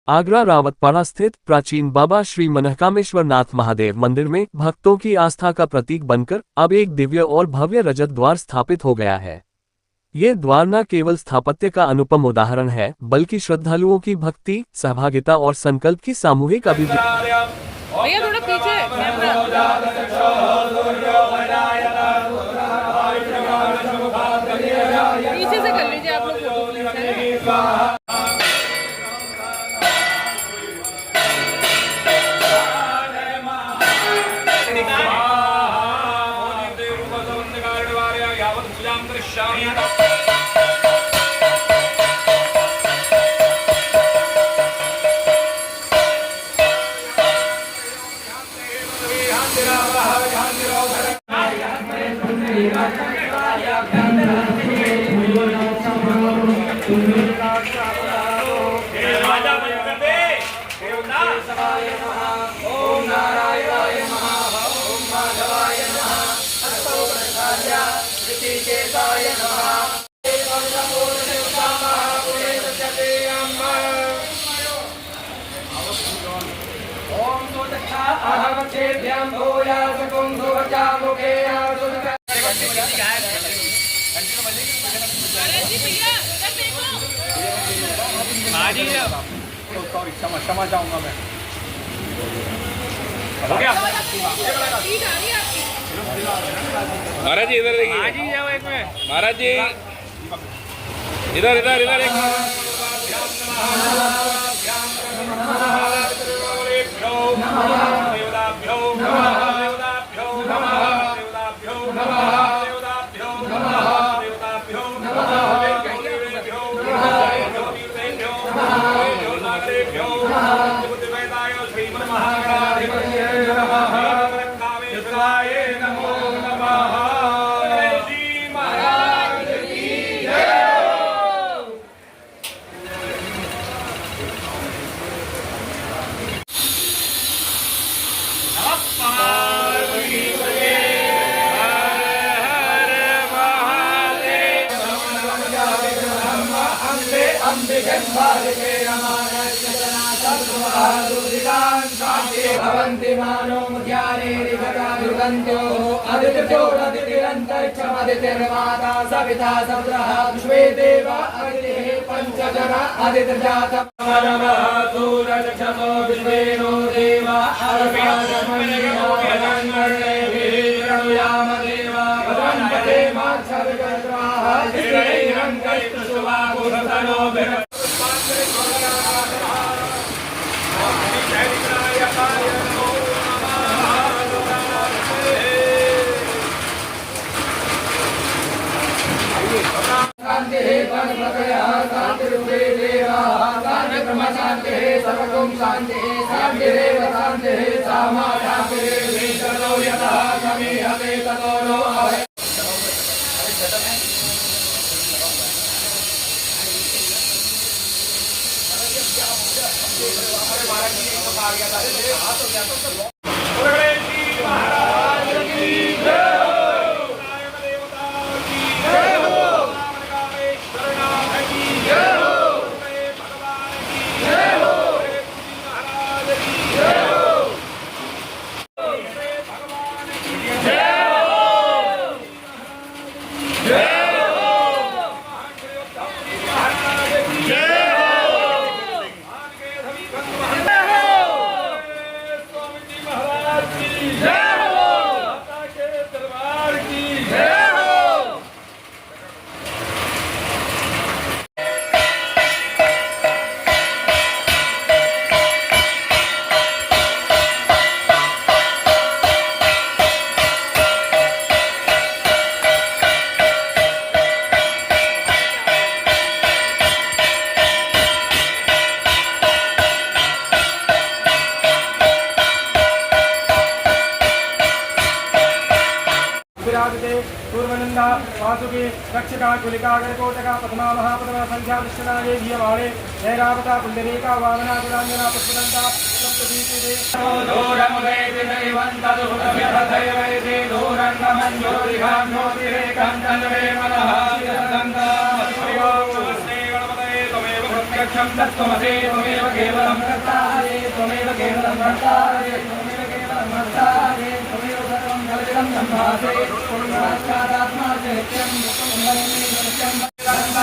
आगरा रावतपाड़ा स्थित प्राचीन बाबा श्री मनकामेश्वर नाथ महादेव मंदिर में भक्तों की आस्था का प्रतीक बनकर अब एक दिव्य और भव्य रजत द्वार स्थापित हो गया है। ये द्वार न केवल स्थापत्य का अनुपम उदाहरण है, बल्कि श्रद्धालुओं की भक्ति, सहभागिता और संकल्प की सामूहिक अभिव्यक्ति। भैया थोड़ा पीछे से कर लीजिए आप लोग फोटो। ओम नारायणाय नमः, ओम माधवाय नमः, ऋषिकेशाय नमः। ओम सुदक्षा अहमक्षेभ्यं भूयासकुं भुवचामुखे आसुदका। क्षमा चाहूंगा मैं। हो गया महाराज जी, इधर देखिए। महाराज जी जाओ एक में। महाराज जी इधर इधर इधर एक। भवन्ति मानो मुद्याने निगता दुर्गन्त्यो अदितिर्माता सविता सपुत्रः विश्वे देवा अदितिः पंचजन अदितिर्जातः नमः सूरजक्षसो विश्वेनो देवा अर्पयाम देवा भगवन्ते माच्छविगत्राः श्रीरङ्गैस्तुवागुरतनो शांति शांति सर्वगुण शांति शांति शांति सामा शांति पूर्वनंदा वासुकी रक्षका कुलिका गणकोटका पद्मा महापद्मा संख्या विश्वनागे भीयमाणे नैरावता पुंडरीका वामना गुणांजना पुष्पदंता सप्तदीपे प्रत्यक्षं तत्त्वमसि त्वमेव केवलं कर्तासि त्वमेव केवलं कर्तासि त्वमेव केवलं कर्तासि त्वमेव सर्वं कल्पितं ब्रह्मासि साक्षादात्मासि नित्यं नित्यं सर्वं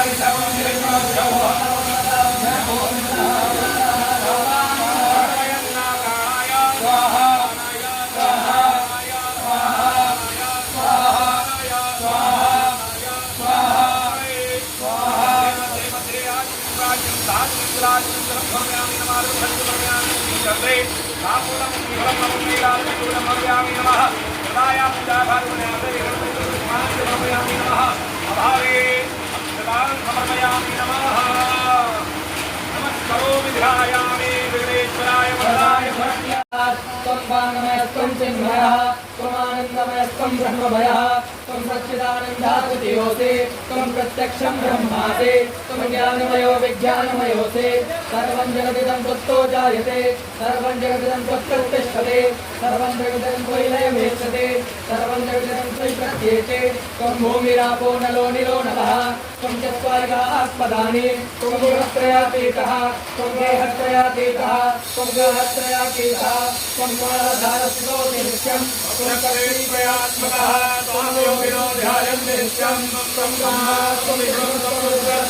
त्वं चिन्मयः त्वमानन्दमयस्त्वं ब्रह्मभयः त्वं सच्चिदानन्दाद्वितीयोऽसि त्वं प्रत्यक्षं ब्रह्मासि त्वं ज्ञानमयो विज्ञानमयोऽसि सर्वं जगदिदं त्वत्तो जायते सर्वं जगदिदं त्वत्प्रतिष्ठते सर्वं जगदिदं त्वयि लयमेष्यते सर्वं जगदिदं त्वयि प्रत्येते त्वं भूमिरापो नलो निलो नभः त्वं चत्वारिकास्पदानि त्वं गुणत्रयातीतः त्वं देहत्रयातीतः त्वं ग्रहत्रयातीतः त्वं कालधारस्रोति नित्यं त्वं कर्तृत्वयात्मकः त्वं योगिनो ध्यायन्ति नित्यं त्वं ब्रह्मा त्वं विष्णुः त्वं रुद्रः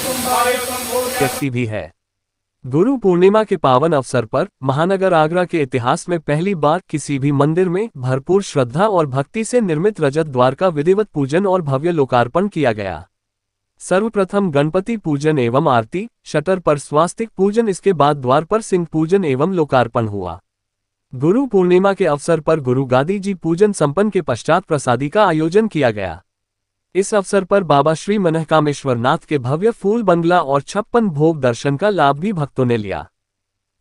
त्वं वायुः त्वं भूतः व्यक्ति भी है। गुरु पूर्णिमा के पावन अवसर पर महानगर आगरा के इतिहास में पहली बार किसी भी मंदिर में भरपूर श्रद्धा और भक्ति से निर्मित रजत द्वार का विधिवत पूजन और भव्य लोकार्पण किया गया। सर्वप्रथम गणपति पूजन एवं आरती, शटर पर स्वास्तिक पूजन, इसके बाद द्वार पर सिंह पूजन एवं लोकार्पण हुआ। गुरु पूर्णिमा के अवसर पर गुरु गादी जी पूजन संपन्न के पश्चात प्रसादी का आयोजन किया गया। इस अवसर पर बाबा श्री मनकामेश्वर नाथ के भव्य फूल बंगला और 56 भोग दर्शन का लाभ भी भक्तों ने लिया।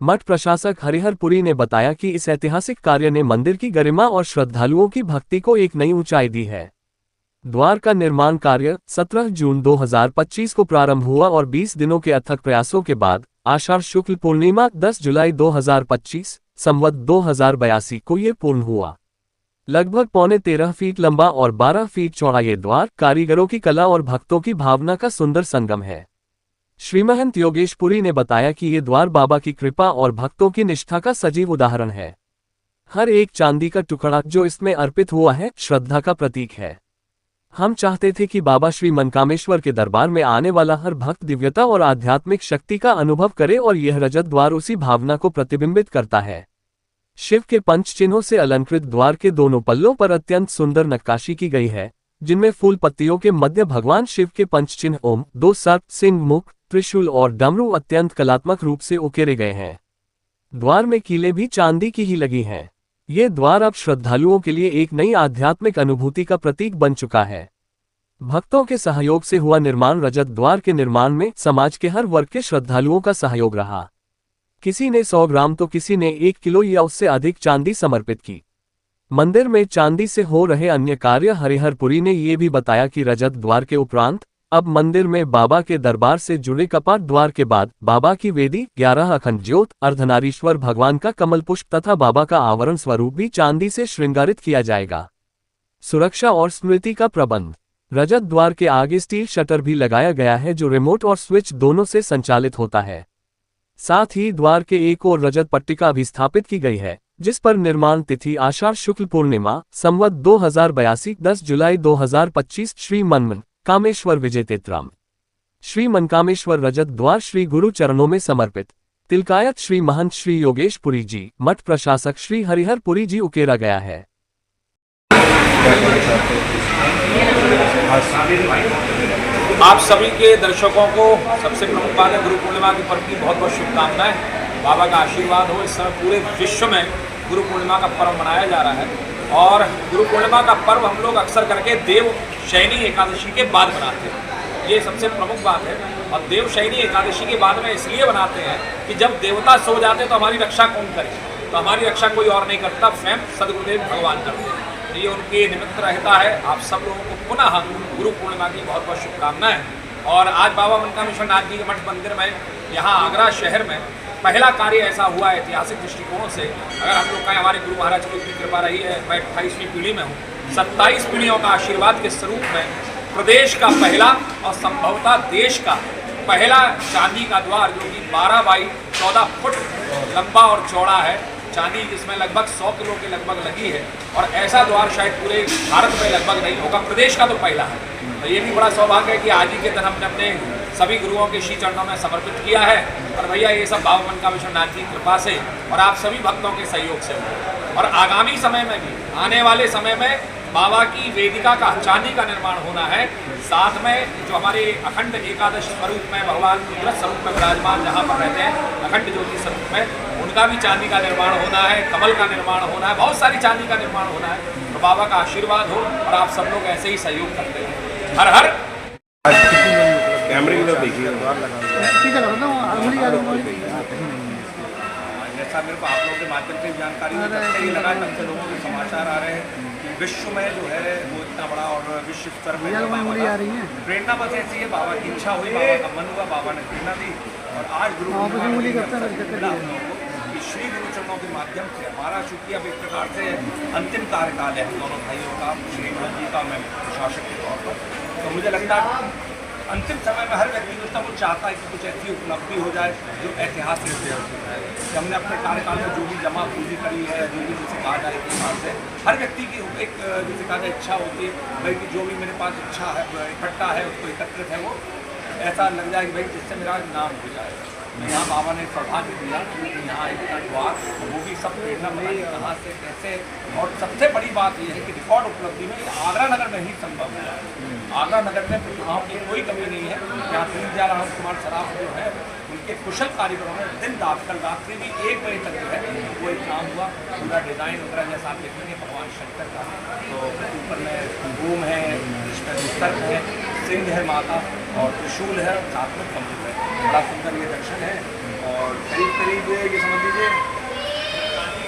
मठ प्रशासक हरिहर पुरी ने बताया कि इस ऐतिहासिक कार्य ने मंदिर की गरिमा और श्रद्धालुओं की भक्ति को एक नई ऊंचाई दी है। द्वार का निर्माण कार्य 17 जून 2025 को प्रारंभ हुआ और 20 दिनों के अथक प्रयासों के बाद आषाढ़ शुक्ल पूर्णिमा 10 जुलाई 2025 संवत 2082 को ये पूर्ण हुआ। लगभग 13.25 फीट लंबा और 12 फीट चौड़ा ये द्वार कारीगरों की कला और भक्तों की भावना का सुंदर संगम है। श्री महंत योगेश पुरी ने बताया कि ये द्वार बाबा की कृपा और भक्तों की निष्ठा का सजीव उदाहरण है। हर एक चांदी का टुकड़ा जो इसमें अर्पित हुआ है श्रद्धा का प्रतीक है। हम चाहते थे कि बाबा श्री मनकामेश्वर के दरबार में आने वाला हर भक्त दिव्यता और आध्यात्मिक शक्ति का अनुभव करे और यह रजत द्वार उसी भावना को प्रतिबिंबित करता है। शिव के पंच चिन्हों से अलंकृत द्वार के दोनों पल्लों पर अत्यंत सुंदर नक्काशी की गई है, जिनमें फूल पत्तियों के मध्य भगवान शिव के पंच चिन्ह ओम, 2 सर्प, सिंह, मुख, त्रिशूल और डमरू अत्यंत कलात्मक रूप से उकेरे गए हैं। द्वार में कीलें भी चांदी की ही लगी हैं। ये द्वार अब श्रद्धालुओं के लिए एक नई आध्यात्मिक अनुभूति का प्रतीक बन चुका है। भक्तों के सहयोग से हुआ निर्माण रजत द्वार के निर्माण में समाज के हर वर्ग के श्रद्धालुओं का सहयोग रहा। किसी ने 100 ग्राम तो किसी ने 1 किलो या उससे अधिक चांदी समर्पित की। मंदिर में चांदी से हो रहे अन्य कार्य हरिहर पुरी ने ये भी बताया कि रजत द्वार के उपरांत अब मंदिर में बाबा के दरबार से जुड़े कपाट द्वार के बाद बाबा की वेदी, 11 अखंड ज्योत, अर्धनारीश्वर भगवान का कमल पुष्प तथा बाबा का आवरण स्वरूप भी चांदी से श्रृंगारित किया जाएगा। सुरक्षा और स्मृति का प्रबंध। रजत द्वार के आगे स्टील शटर भी लगाया गया है जो रिमोट और स्विच दोनों से संचालित होता है। साथ ही द्वार के एक और रजत पट्टिका भी स्थापित की गई है, जिस पर निर्माण तिथि आषाढ़ शुक्ल पूर्णिमा संवत 2082 10 जुलाई 2025 श्री मनकामेश्वर विजय तिथि। श्री मनकामेश्वर रजत द्वार श्री गुरु चरणों में समर्पित। तिलकायत श्री महंत श्री योगेश पुरी जी, मठ प्रशासक श्री हरिहर पुरी जी उकेरा गया है। आप सभी के दर्शकों को सबसे प्रमुख बात है गुरु पूर्णिमा की पर्व की बहुत बहुत शुभकामनाएं। बाबा का आशीर्वाद हो। इस समय पूरे विश्व में गुरु पूर्णिमा का पर्व मनाया जा रहा है और गुरु पूर्णिमा का पर्व हम लोग अक्सर करके देव शयनी एकादशी के बाद मनाते हैं। ये सबसे प्रमुख बात है। और देव शयनी एकादशी के बाद में इसलिए बनाते हैं कि जब देवता सो जाते तो हमारी रक्षा कौन करे, तो हमारी रक्षा कोई और नहीं करता, स्वयं सदगुरुदेव भगवान करते हैं। ये उनके निमित्त रहता है। आप सब लोगों को पुनः गुरु पूर्णिमा की बहुत बहुत शुभकामनाएं। और आज बाबा मनकामेश्वर नाथ जी के मठ मंदिर में यहाँ आगरा शहर में पहला कार्य ऐसा हुआ है ऐतिहासिक दृष्टिकोण से। अगर हम लोग कहें हमारे गुरु महाराज की इतनी कृपा रही है, मैं 28वीं पीढ़ी में हूँ, 27 पीढ़ियों का आशीर्वाद के स्वरूप में प्रदेश का पहला और संभवतः देश का पहला चांदी का द्वार जो कि 12 बाई 14 फुट लंबा और चौड़ा है, चांदी जिसमें लगभग 100 किलो के लगभग लगी है, और ऐसा द्वार शायद पूरे भारत में लगभग नहीं होगा, प्रदेश का तो पहला है। तो ये भी बड़ा सौभाग्य है कि आज ही के दिन हमने अपने सभी गुरुओं के श्री चरणों में समर्पित किया है। और भैया ये सब बाबा मनकामेश्वर जी की कृपा से और आप सभी भक्तों के सहयोग से हुआ। और आगामी समय में भी, आने वाले समय में बाबा की वेदिका का चांदी का निर्माण होना है। साथ में जो हमारे अखंड एकादश स्वरूप में भगवान रुद्र स्वरूप में विराजमान जहाँ पर रहते हैं, अखंड ज्योति स्वरूप में, उनका भी चांदी का निर्माण होना है, कमल का निर्माण होना है, बहुत सारी चांदी का निर्माण होना है। तो बाबा का आशीर्वाद हो और आप सब लोग ऐसे ही सहयोग करते हैं। हर हर कैमरे की तरफ देखिए। जैसा मेरे को आप लोगों के माध्यम से जानकारी ये लगा, तब से लोगों के समाचार आ रहे हैं कि विश्व में जो है वो इतना बड़ा और विश्व स्तर में प्रेरणा बस ऐसी है, बाबा की इच्छा हुई, बाबा का मन हुआ, बाबा ने प्रेरणा दी। और आज गुरु श्री गुरु चरणों के माध्यम से हमारा, चूंकि अब एक प्रकार से अंतिम कार्यकाल है हम दोनों भाइयों का, श्री गुरु जी का, मैं प्रशासक के तौर पर, तो मुझे लगता है अंतिम समय में हर व्यक्ति होता वो चाहता है कि कुछ ऐसी उपलब्धि हो जाए जो ऐतिहासिक है। कि हमने अपने कार्यकाल में जो भी जमा पूंजी करी है, जो भी जिसे कहा जाए के हिसाब से हर व्यक्ति की एक जिसे कहा जाए इच्छा होती है भाई कि जो भी मेरे पास इच्छा है, इकट्ठा है, उसको एकत्रित है, वो ऐसा लग जाए कि भाई जिससे मेरा नाम हो जाए। यहाँ बाबा ने सौभाग्य दिया कि यहाँ एक हुआ, वो भी सब प्रेरणा बनाई कहाँ से कैसे। और सबसे बड़ी बात यह है कि रिकॉर्ड उपलब्धि में आगरा नगर में ही संभव है। आगरा नगर में प्रतिभाओं की कोई कमी नहीं है। यहाँ दीनदयाल कुमार सराफ जो है उनके कुशल कारीगरों में दिन रात, कल रात्रि भी 1 बजे तक जो है वो एक काम हुआ, पूरा डिज़ाइन वगैरह जैसा आप देखेंगे भगवान शंकर का, तो ऊपर में ओम है, सर्प है, सिंह है माता, और त्रिशूल है, साथ में कमल है। बड़ा सुंदर ये दर्शन है। और करीब करीब ये समझ लीजिए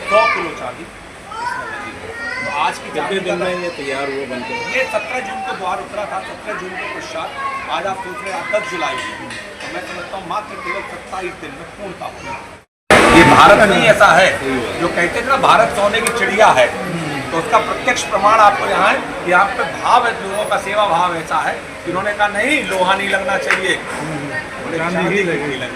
100 किलो चांदी इसमें लगी है। तो आज की कितने दिन में ये तैयार हुआ बनकर? ये 17 जून को द्वार उतरा था। 17 जून के पश्चात आज आप सोच रहे हैं 10 जुलाई को, तो मैं समझता हूँ मात्र केवल 27 दिन में पूर्णता होगी। ये भारत में ही ऐसा है, जो कहते थे ना भारत सोने की चिड़िया है, तो उसका प्रत्यक्ष प्रमाण आपको यहाँ है कि आप पे भाव है, लोगों का सेवा भाव ऐसा है कि उन्होंने कहा नहीं लोहा नहीं लगना चाहिए, चांदी ही लगी है।